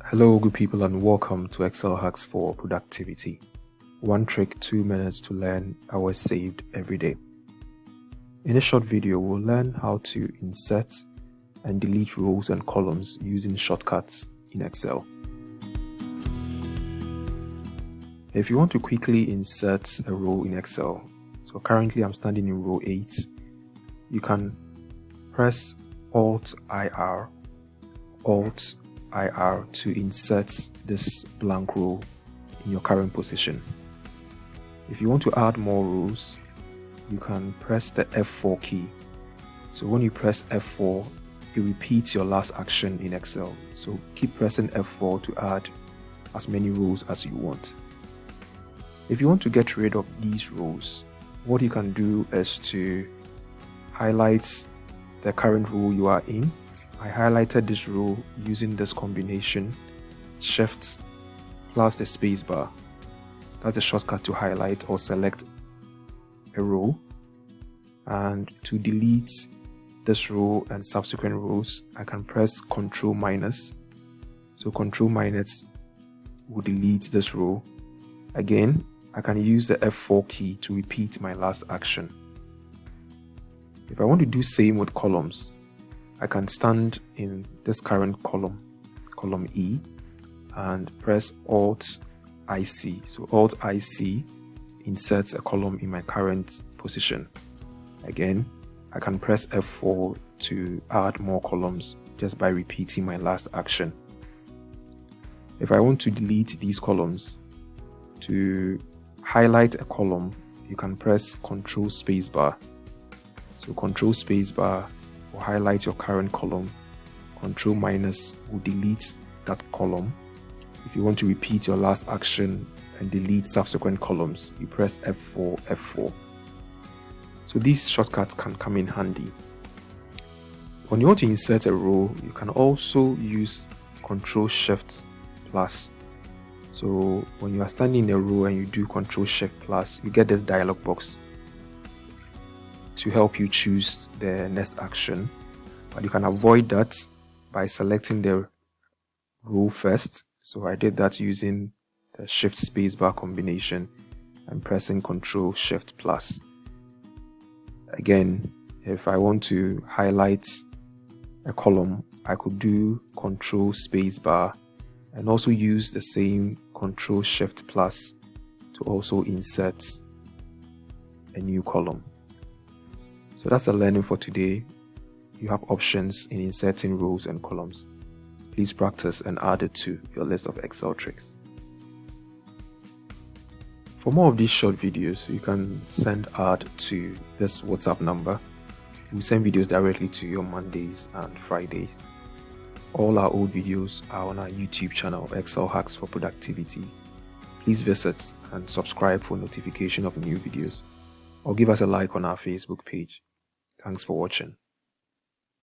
Hello good people and welcome to Excel Hacks for Productivity. One trick, 2 minutes to learn hours saved every day. In this short video, we'll learn how to insert and delete rows and columns using shortcuts in Excel. If you want to quickly insert a row in Excel, so currently I'm standing in row 8, you can press Alt-IR to insert this blank row in your current position. If you want to add more rows, you can press the F4 key. So when you press F4, it repeats your last action in Excel. So keep pressing F4 to add as many rows as you want. If you want to get rid of these rows, what you can do is to highlight the current row you are in. I highlighted this row using this combination, Shift plus the spacebar. That's a shortcut to highlight or select a row. And to delete this row and subsequent rows, I can press Ctrl minus. So Ctrl minus will delete this row. Again, I can use the F4 key to repeat my last action. If I want to do same with columns, I can stand in this current column, column E, and press Alt-IC. So Alt-IC inserts a column in my current position. Again, I can press F4 to add more columns just by repeating my last action. If I want to delete these columns, to highlight a column, you can press Ctrl spacebar. So Ctrl spacebar will highlight your current column. Ctrl minus will delete that column. If you want to repeat your last action and delete subsequent columns, you press F4, F4. So these shortcuts can come in handy. When you want to insert a row, you can also use Ctrl Shift plus. So when you are standing in a row and you do Ctrl Shift plus, you get this dialog box to help you choose the next action, but you can avoid that by selecting the row first. So I did that using the Shift spacebar combination and pressing Ctrl Shift plus. Again, if I want to highlight a column, I could do Ctrl spacebar and also use the same Ctrl Shift plus to also insert a new column. So that's the learning for today. You have options in inserting rows and columns. Please practice and add it to your list of Excel tricks. For more of these short videos, you can send ad to this WhatsApp number. We send videos directly to you on Mondays and Fridays. All our old videos are on our YouTube channel, Excel Hacks for Productivity. Please visit and subscribe for notification of new videos, or give us a like on our Facebook page. Thanks for watching.